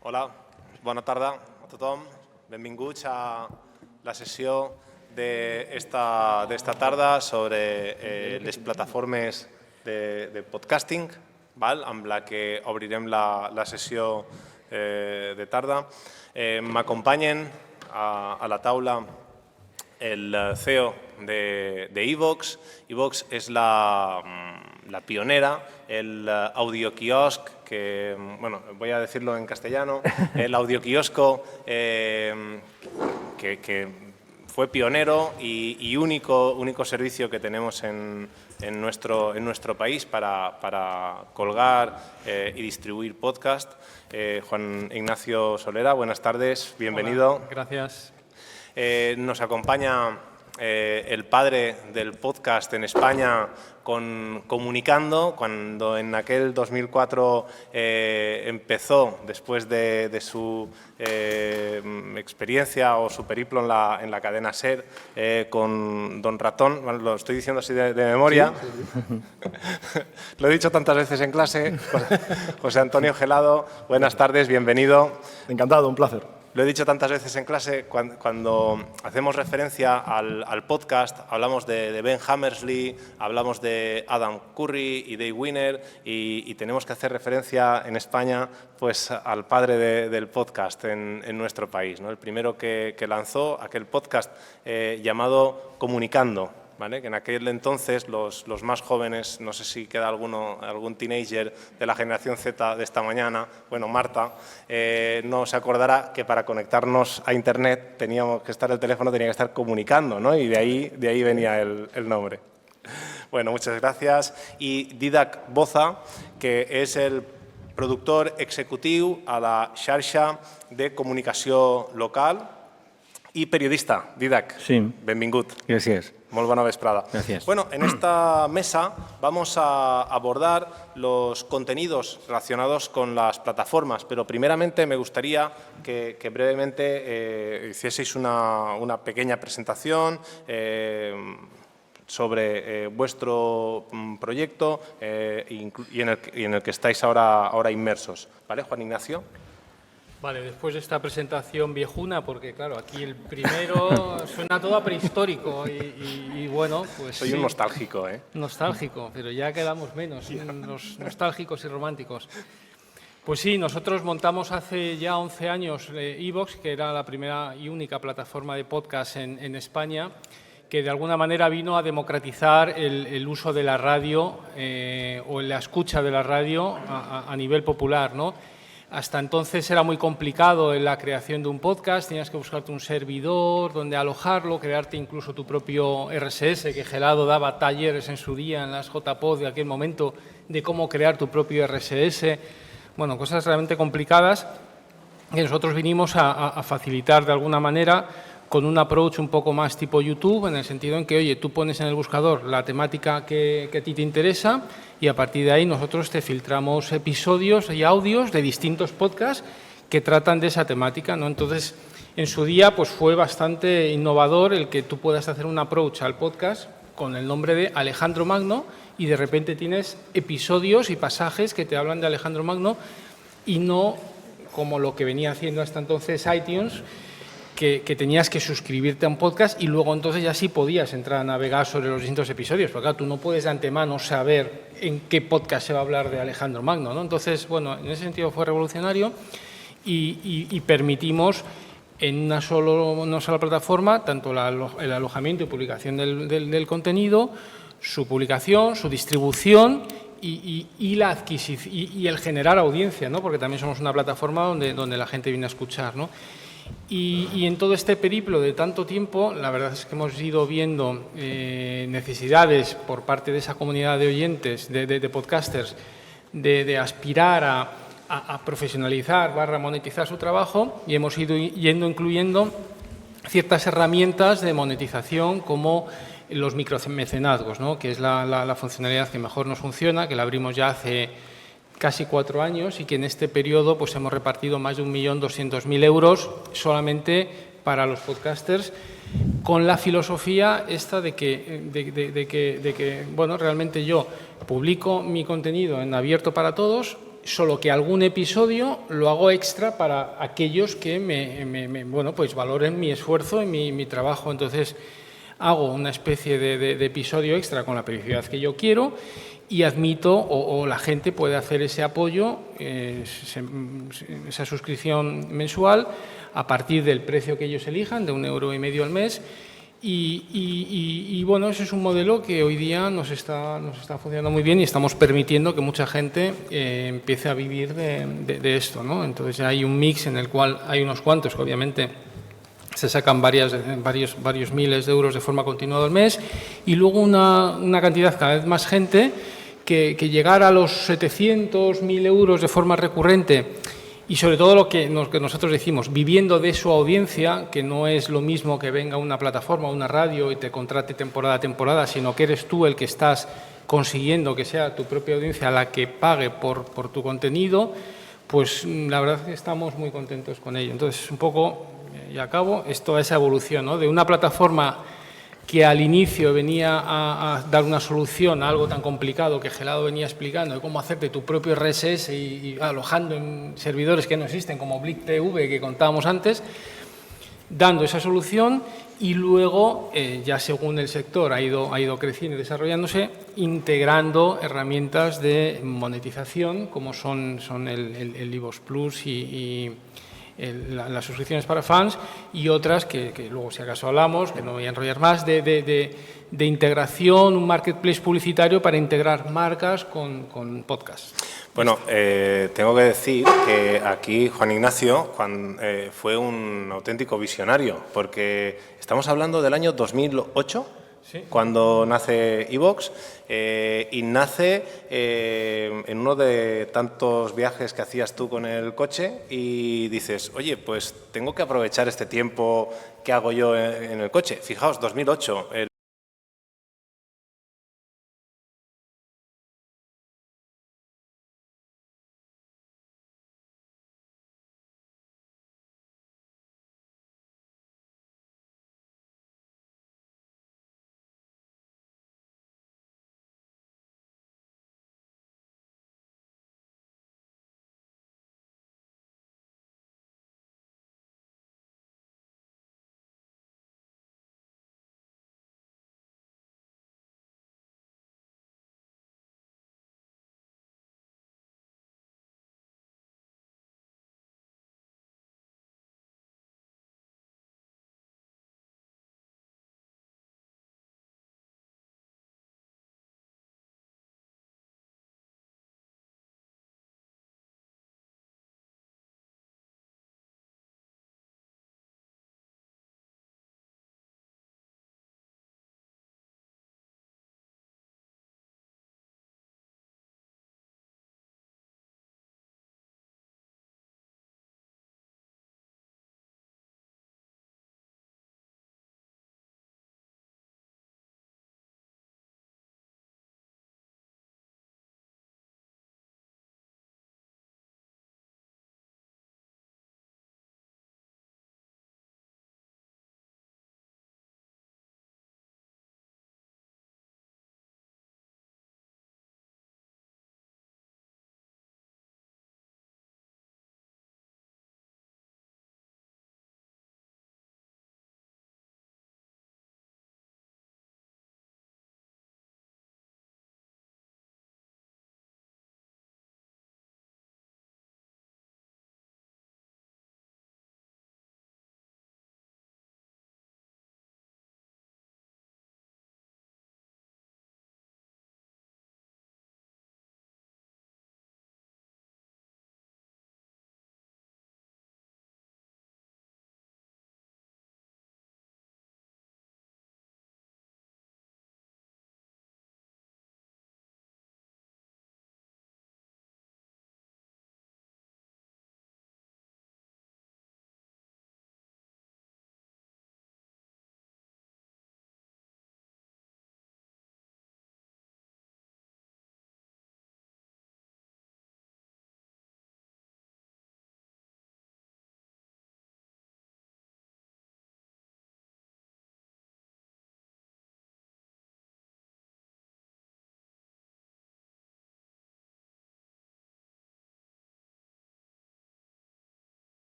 Hola, bona tarda a tothom. Benvinguts a la sessió d'esta tarda sobre les plataformes de podcasting, amb la que obrirem la sessió de tarda. M'acompanyen a la taula el CEO d'Evox. Evox és la pionera, el audioquiosc que, bueno, voy a decirlo en castellano, el audioquiosco que fue pionero y único servicio que tenemos en nuestro país para colgar y distribuir podcast. Juan Ignacio Solera, buenas tardes, bienvenido. Hola, gracias. Nos acompaña el padre del podcast en España con Comunicando, cuando en aquel 2004 empezó, después de su experiencia o su periplo en la cadena SER con Don Ratón. Bueno, lo estoy diciendo así de memoria. Sí. Lo he dicho tantas veces en clase. José Antonio Gelado, buenas tardes, bienvenido. Encantado, un placer. Lo he dicho tantas veces en clase, cuando hacemos referencia al podcast, hablamos de Ben Hammersley, hablamos de Adam Curry y Dave Winner y tenemos que hacer referencia en España pues, al padre del podcast en nuestro país, ¿no? El primero que lanzó aquel podcast llamado Comunicando. ¿Vale? Que en aquel entonces los más jóvenes, no sé si queda algún teenager de la generación Z de esta mañana, bueno, Marta, no se acordará que para conectarnos a Internet teníamos que estar, el teléfono tenía que estar comunicando, ¿no? Y de ahí venía el nombre. Bueno, muchas gracias. Y Didac Boza, que és el productor executiu a la xarxa de comunicació local y periodista. Didac, sí. Benvingut. Gracias. Muy buena vesprada. Gracias. Bueno, en esta mesa vamos a abordar los contenidos relacionados con las plataformas, pero primeramente me gustaría que brevemente hicieseis una pequeña presentación sobre vuestro proyecto y en el que estáis ahora inmersos. ¿Vale, Juan Ignacio? Vale, después de esta presentación viejuna, porque claro, aquí el primero suena todo a prehistórico y bueno, pues Soy un nostálgico, ¿eh? Nostálgico, pero ya quedamos menos, los nostálgicos y románticos. Pues sí, nosotros montamos hace ya 11 años Evox, que era la primera y única plataforma de podcast en España, que de alguna manera vino a democratizar el uso de la radio o la escucha de la radio a nivel popular, ¿no? Hasta entonces era muy complicado en la creación de un podcast, tenías que buscarte un servidor donde alojarlo, crearte incluso tu propio RSS, que Gelado daba talleres en su día en las JPod de aquel momento de cómo crear tu propio RSS. Bueno, cosas realmente complicadas que nosotros vinimos a facilitar de alguna manera con un approach un poco más tipo YouTube, en el sentido en que, oye, tú pones en el buscador la temática que a ti te interesa y a partir de ahí nosotros te filtramos episodios y audios de distintos podcasts que tratan de esa temática, ¿no? Entonces, en su día pues fue bastante innovador el que tú puedas hacer un approach al podcast con el nombre de Alejandro Magno y de repente tienes episodios y pasajes que te hablan de Alejandro Magno y no como lo que venía haciendo hasta entonces iTunes, que tenías que suscribirte a un podcast y luego entonces ya sí podías entrar a navegar sobre los distintos episodios, porque claro, tú no puedes de antemano saber en qué podcast se va a hablar de Alejandro Magno, ¿no? Entonces, bueno, en ese sentido fue revolucionario y permitimos en una sola plataforma tanto el alojamiento y publicación del contenido, su publicación, su distribución y la adquisición y el generar audiencia, ¿no? Porque también somos una plataforma donde la gente viene a escuchar, ¿no? Y en todo este periplo de tanto tiempo, la verdad es que hemos ido viendo necesidades por parte de esa comunidad de oyentes, de podcasters, de aspirar a profesionalizar, monetizar su trabajo y hemos ido incluyendo ciertas herramientas de monetización como los micromecenazgos, ¿no? Que es la funcionalidad que mejor nos funciona, que la abrimos ya hace casi 4 años y que en este periodo pues hemos repartido más de 1.200.000 euros solamente para los podcasters, con la filosofía esta de que bueno, realmente yo publico mi contenido en abierto para todos, solo que algún episodio lo hago extra para aquellos que bueno, pues valoren mi esfuerzo y mi trabajo. Entonces, hago una especie de episodio extra con la periodicidad que yo quiero y admito, o la gente puede hacer ese apoyo, esa suscripción mensual, a partir del precio que ellos elijan, de 1,5 € al mes. Y bueno, ese es un modelo que hoy día nos está funcionando muy bien y estamos permitiendo que mucha gente empiece a vivir de esto, ¿no? Entonces hay un mix en el cual hay unos cuantos que obviamente se sacan varios miles de euros de forma continuada al mes, y luego una cantidad cada vez más gente que llegar a los 700, 1.000 euros de forma recurrente. Y sobre todo lo que nosotros decimos, viviendo de su audiencia, que no es lo mismo que venga una plataforma, una radio y te contrate temporada a temporada, sino que eres tú el que estás consiguiendo que sea tu propia audiencia la que pague por tu contenido, pues la verdad es que estamos muy contentos con ello. Entonces, un poco, y acabo, es toda esa evolución, ¿no? De una plataforma que al inicio venía a dar una solución a algo tan complicado que Gelado venía explicando, de cómo hacerte tu propio RSS y alojando en servidores que no existen, como Blik TV, que contábamos antes, dando esa solución, y luego, ya según el sector ha ido creciendo y desarrollándose, integrando herramientas de monetización, como son el iVoox Plus y las suscripciones para fans, y otras que luego, si acaso hablamos, que no voy a enrollar más, de integración, un marketplace publicitario para integrar marcas con podcasts. Bueno, tengo que decir que aquí Juan Ignacio fue un auténtico visionario, porque estamos hablando del año 2008, sí, cuando nace iVoox, y nace en uno de tantos viajes que hacías tú con el coche, y dices, oye, pues tengo que aprovechar este tiempo que hago yo en el coche. Fijaos, 2008,